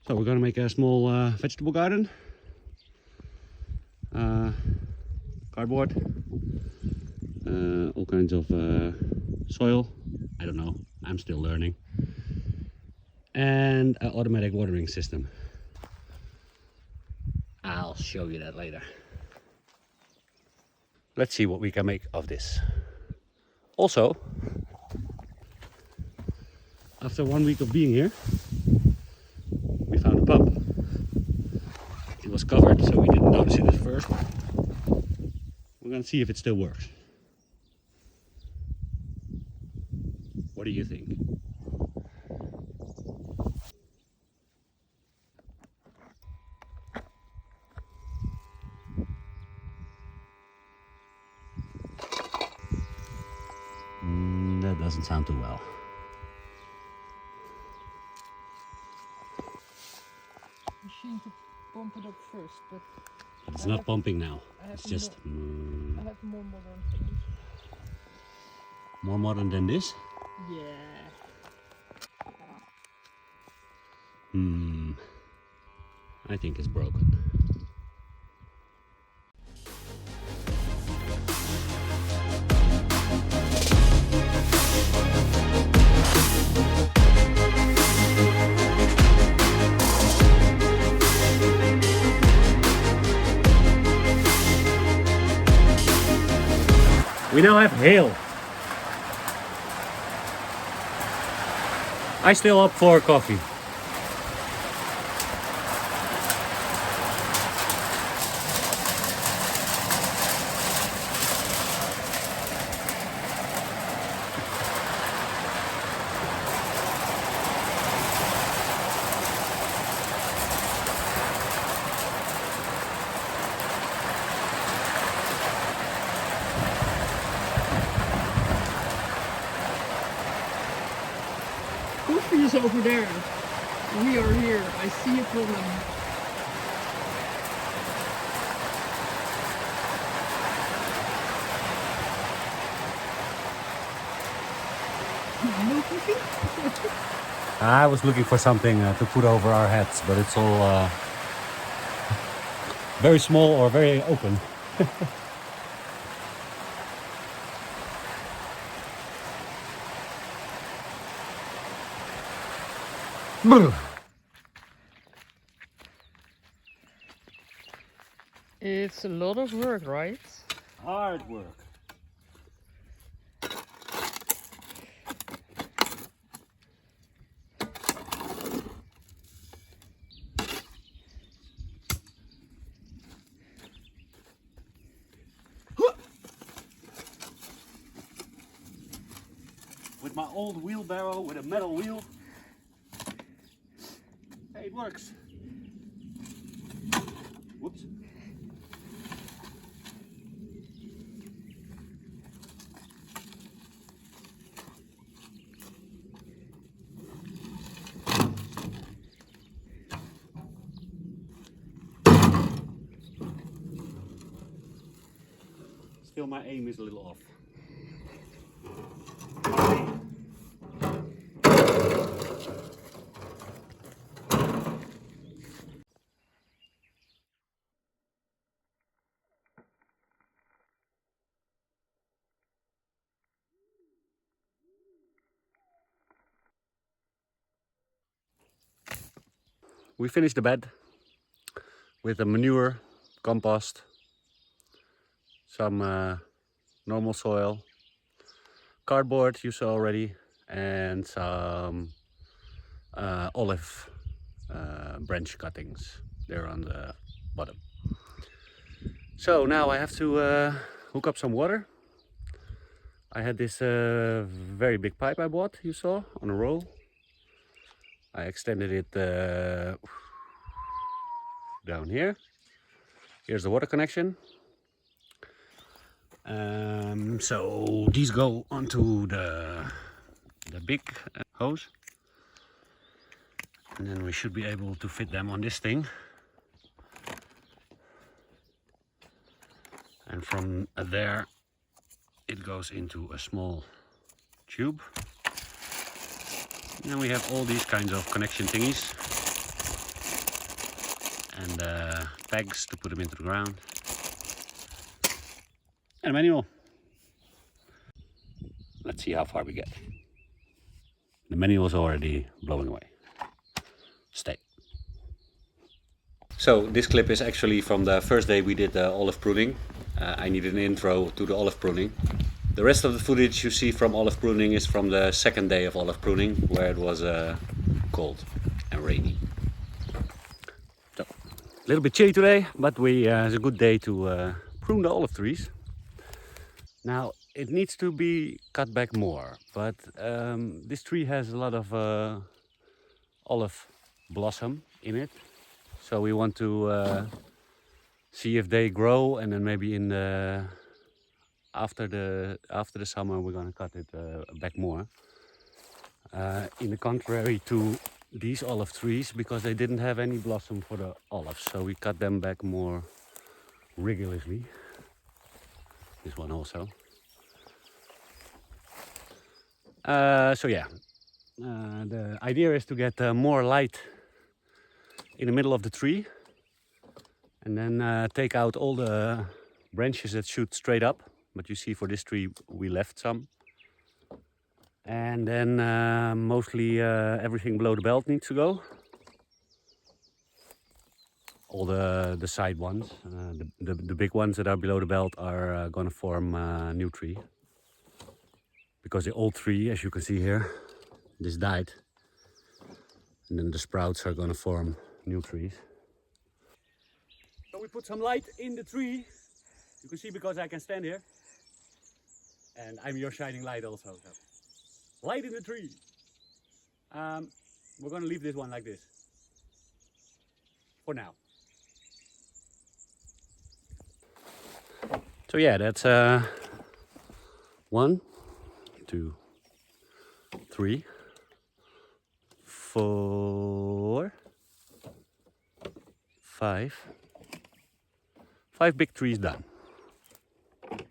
So we're gonna make a small vegetable garden. Cardboard, all kinds of soil. I don't know, I'm still learning. And an automatic watering system. I'll show you that later. Let's see what we can make of this. Also, after 1 week of being here, we found a pump. It was covered, so we didn't notice it at first. We're gonna see if it still works. What do you think? That doesn't sound too well. Machine to pump it up first, but It's not pumping now. I It's just I have more modern things. more modern than this. Yeah. I think it's broken. We now have hail. I still up for coffee. Coffee is over there. We are here. I see a problem. No coffee? I was looking for something to put over our heads, but it's all very small or very open. It's a lot of work, right? Hard work. With my old wheelbarrow with a metal wheel. Hey, it works. Whoops. Still my aim is a little off. We finished the bed with a manure, compost, some normal soil, cardboard you saw already, and some olive branch cuttings there on the bottom. So now I have to hook up some water. I had this very big pipe I bought, you saw, on a roll. I extended it down here. Here's the water connection. So these go onto the big hose, and then we should be able to fit them on this thing. And from there it goes into a small tube. And then we have all these kinds of connection thingies. and pegs to put them into the ground, and a manual. Let's see how far we get. The manual is already blowing away. Stay. So this clip is actually from the first day we did the olive pruning. I needed an intro to the olive pruning. The rest of the footage you see from olive pruning is from the second day of olive pruning, where it was cold and rainy. So, a little bit chilly today, but it's a good day to prune the olive trees. Now it needs to be cut back more, but this tree has a lot of olive blossom in it, so we want to see if they grow, and then maybe in the after the summer we're gonna cut it back more. In the contrary to these olive trees, because they didn't have any blossom for the olives, so we cut them back more rigorously. This one also. So yeah, the idea is to get more light in the middle of the tree, and then take out all the branches that shoot straight up. But you see, for this tree we left some. And then mostly everything below the belt needs to go. All the side ones, the big ones that are below the belt are gonna form a new tree. Because the old tree, as you can see here, this died. And then the sprouts are gonna form new trees. So we put some light in the tree. You can see because I can stand here. And I'm your shining light also. So. Light in the tree. We're gonna leave this one like this. For now. So yeah, that's 1, 2, 3, 4, 5. 5 big trees done.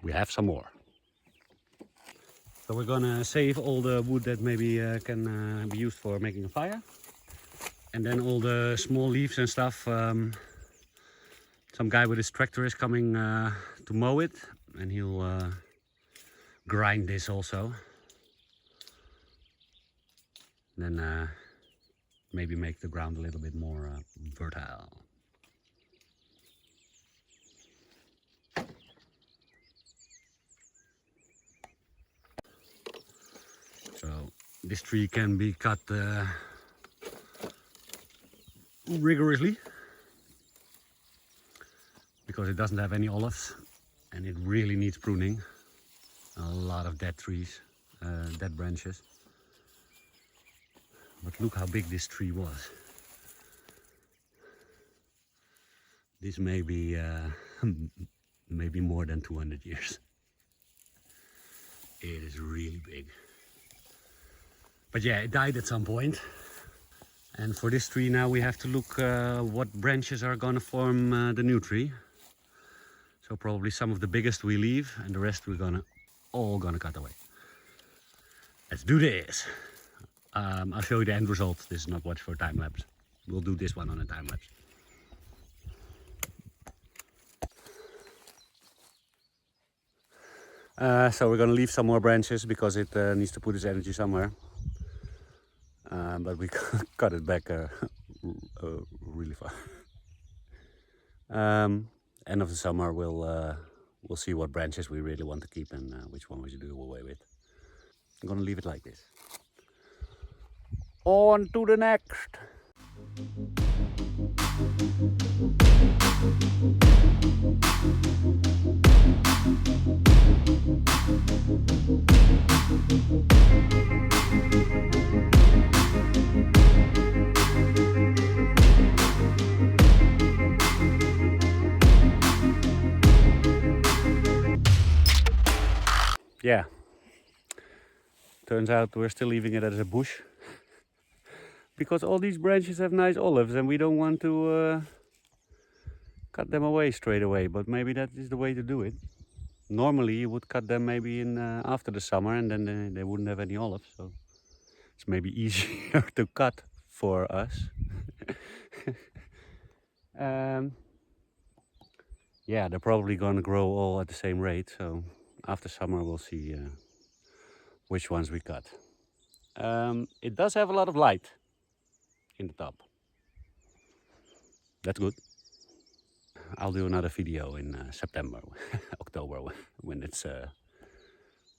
We have some more. So we're gonna save all the wood that maybe can be used for making a fire. And then all the small leaves and stuff, some guy with his tractor is coming to mow it, and he'll grind this also. Then maybe make the ground a little bit more fertile. So this tree can be cut rigorously, because it doesn't have any olives and it really needs pruning. A lot of dead trees, dead branches. But look how big this tree was. This may be maybe more than 200 years. It is really big. But yeah, it died at some point. And for this tree now we have to look what branches are gonna form the new tree. So probably some of the biggest we leave, and the rest we're all gonna cut away. Let's do this. I'll show you the end result. This is not watch for time lapse. We'll do this one on a time lapse. So we're gonna leave some more branches because it needs to put its energy somewhere. But we cut it back really far. End of the summer we'll see what branches we really want to keep and which one we should do away with. I'm gonna leave it like this. On to the next. Yeah, turns out we're still leaving it as a bush because all these branches have nice olives and we don't want to cut them away straight away, but maybe that is the way to do it. Normally you would cut them maybe in after the summer, and then they wouldn't have any olives, so it's maybe easier to cut for us. Yeah, they're probably gonna grow all at the same rate, so after summer we'll see which ones we cut. It does have a lot of light in the top. That's good. I'll do another video in September, October, when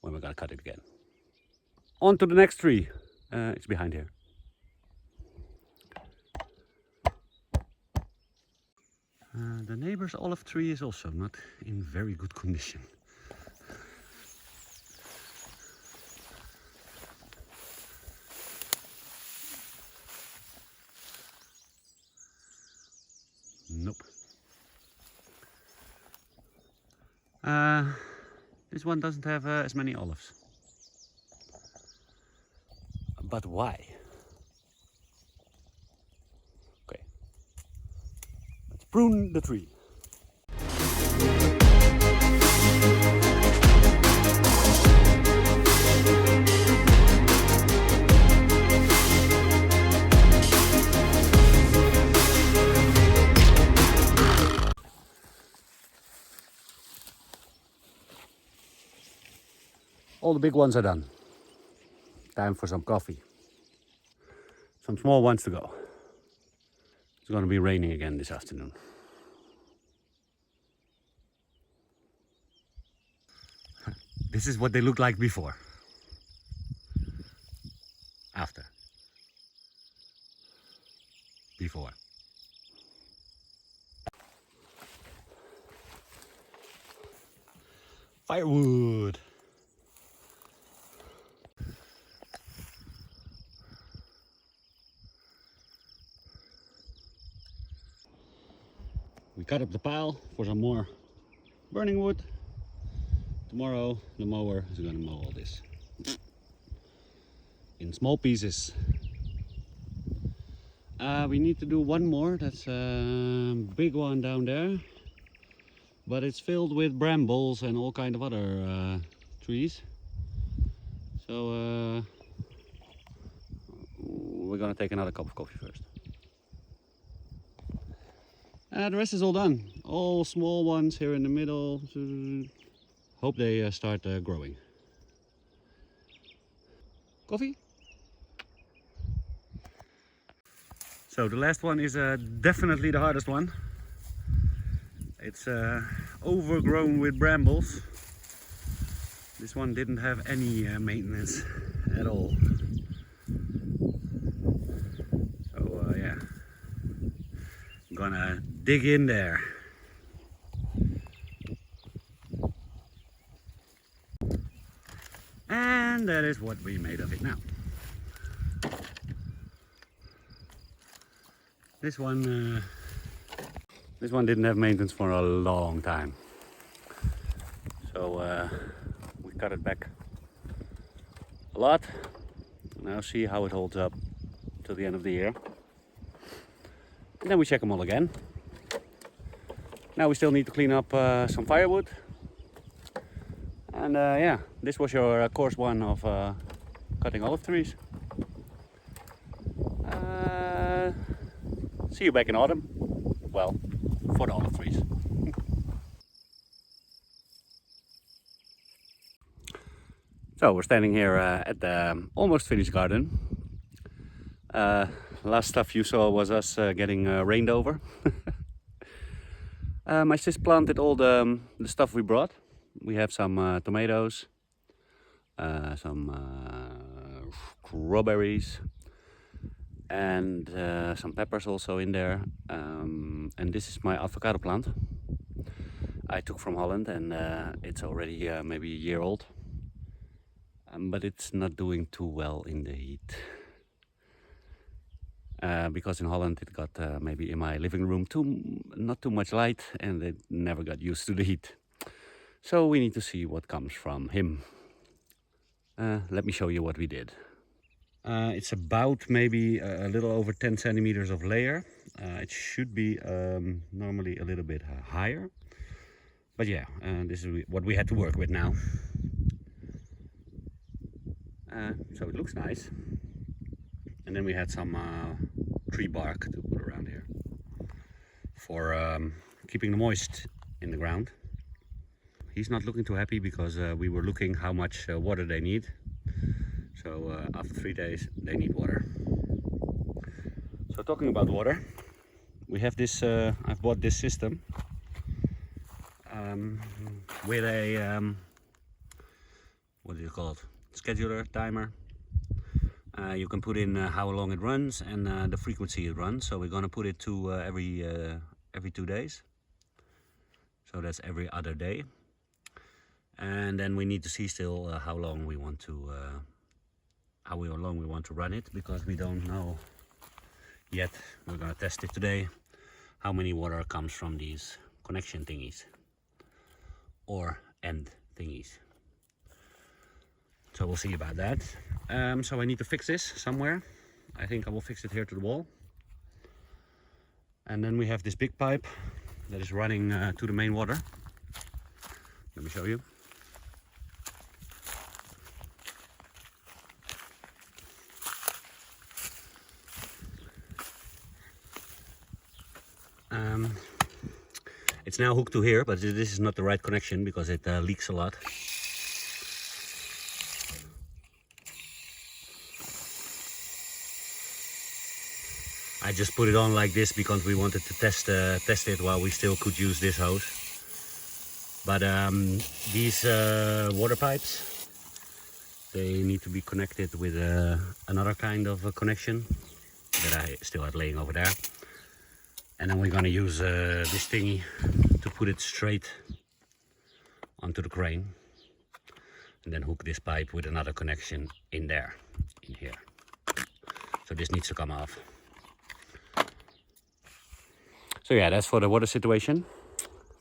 when we're gonna cut it again. On to the next tree. It's behind here. The neighbor's olive tree is also not in very good condition. Nope. This one doesn't have as many olives. But why? Okay. Let's prune the tree. All the big ones are done. Time for some coffee. Some small ones to go. It's going to be raining again this afternoon. This is what they look like before. After. Before. Firewood. We cut up the pile for some more burning wood. Tomorrow the mower is going to mow all this in small pieces. We need to do one more. That's a big one down there, but it's filled with brambles and all kind of other trees. So we're gonna take another cup of coffee first. The rest is all done. All small ones here in the middle. Hope they start growing. Coffee? So the last one is definitely the hardest one. It's overgrown with brambles. This one didn't have any maintenance at all. So yeah, I'm gonna dig in there. And that is what we made of it now. This one didn't have maintenance for a long time. So we cut it back a lot. Now see how it holds up till the end of the year. And then we check them all again. Now we still need to clean up some firewood. And yeah, this was your course one of cutting olive trees. See you back in autumn. Well, for the olive trees. So we're standing here at the almost finished garden. Last stuff you saw was us getting rained over. My sis planted all the stuff we brought. We have some tomatoes, some strawberries, and some peppers also in there. And this is my avocado plant I took from Holland, and it's already maybe a year old. But it's not doing too well in the heat. Because in Holland it got maybe in my living room not too much light, and it never got used to the heat. So we need to see what comes from him. Let me show you what we did. It's about maybe a little over 10 centimeters of layer. It should be normally a little bit higher. But yeah, this is what we had to work with now. So it looks nice. And then we had some tree bark to put around here. for keeping the moist in the ground. He's not looking too happy because we were looking how much water they need. So after 3 days they need water. So talking about water, we have this, I've bought this system with a, what do you call it, scheduler, timer. You can put in how long it runs and the frequency it runs. So we're gonna put it to every 2 days. So that's every other day. And then we need to see still how long we want to run it, because we don't know yet. We're gonna test it today, how many water comes from these connection thingies or end thingies. So we'll see about that. So I need to fix this somewhere. I think I will fix it here to the wall. And then we have this big pipe that is running to the main water. Let me show you. It's now hooked to here, but this is not the right connection because it leaks a lot. I just put it on like this because we wanted to test it while we still could use this hose. But these water pipes, they need to be connected with another kind of a connection that I still have laying over there. And then we're gonna use this thingy to put it straight onto the crane, and then hook this pipe with another connection in there, in here. So this needs to come off. So yeah, that's for the water situation,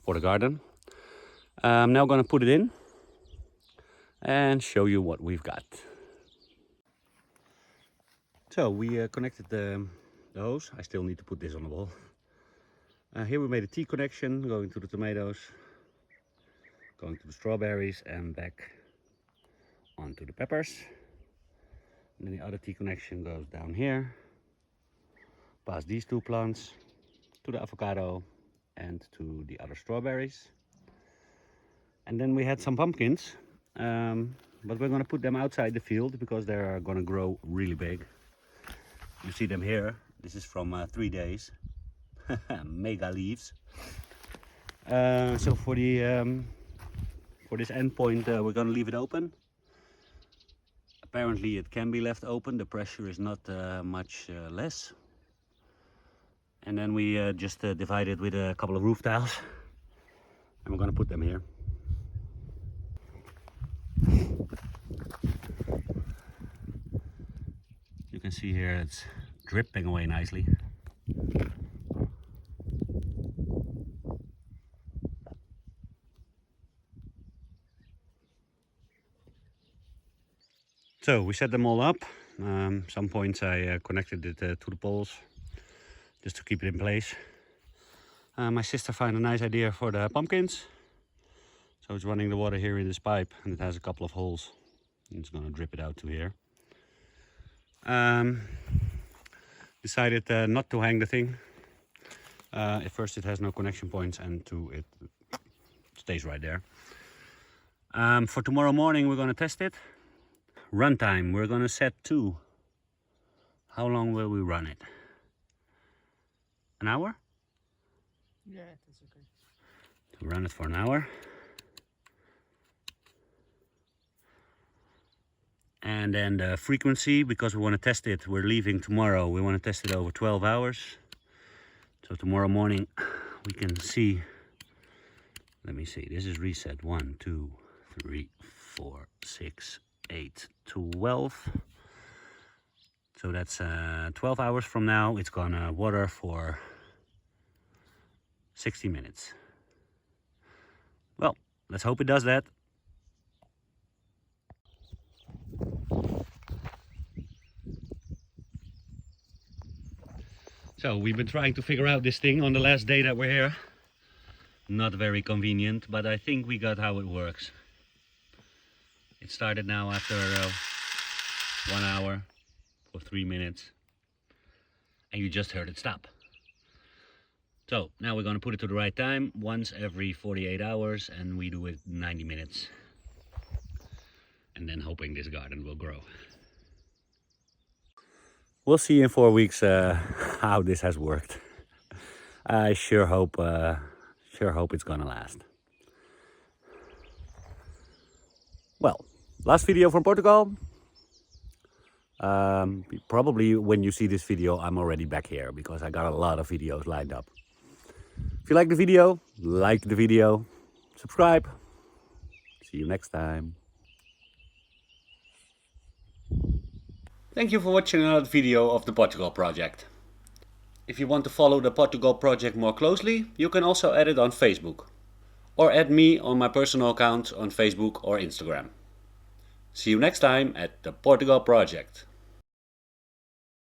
for the garden. I'm now gonna put it in and show you what we've got. So we connected the hose. I still need to put this on the wall. Here we made a T connection going to the tomatoes, going to the strawberries, and back onto the peppers. And then the other T connection goes down here, past these two plants, to the avocado and to the other strawberries. And then we had some pumpkins, but we're going to put them outside the field because they're going to grow really big. You see them here. This is from 3 days. Mega leaves. So for this end point, we're going to leave it open. Apparently it can be left open. The pressure is not much less. And then we just divide it with a couple of roof tiles, and we're going to put them here. You can see here it's dripping away nicely. So we set them all up. Some points I connected it to the poles just to keep it in place. My sister found a nice idea for the pumpkins. So it's running the water here in this pipe, and it has a couple of holes. And it's gonna drip it out to here. Decided not to hang the thing. At first it has no connection points, and two, it stays right there. For tomorrow morning we're gonna test it. Run time, we're gonna set to, how long will we run it? An hour? Yeah, that's okay. To run it for an hour. And then the frequency, because we want to test it, we're leaving tomorrow. We want to test it over 12 hours. So tomorrow morning we can see, let me see, this is reset 1, 2, 3, 4, 6, 8, 12. So that's 12 hours from now. It's gonna water for 60 minutes. Well, let's hope it does that. So we've been trying to figure out this thing on the last day that we're here. Not very convenient, but I think we got how it works. It started now after 1 hour for 3 minutes, and you just heard it stop. So now we're going to put it to the right time, once every 48 hours, and we do it 90 minutes. And then hoping this garden will grow. We'll see in 4 weeks how this has worked. I sure hope it's gonna last. Well, last video from Portugal. Probably when you see this video, I'm already back here because I got a lot of videos lined up. If you like the video, like the video, subscribe. See you next time. Thank you for watching another video of the Portugal project. If you want to follow the Portugal project more closely, you can also add it on Facebook. Or add me on my personal account on Facebook or Instagram. See you next time at the Portugal project.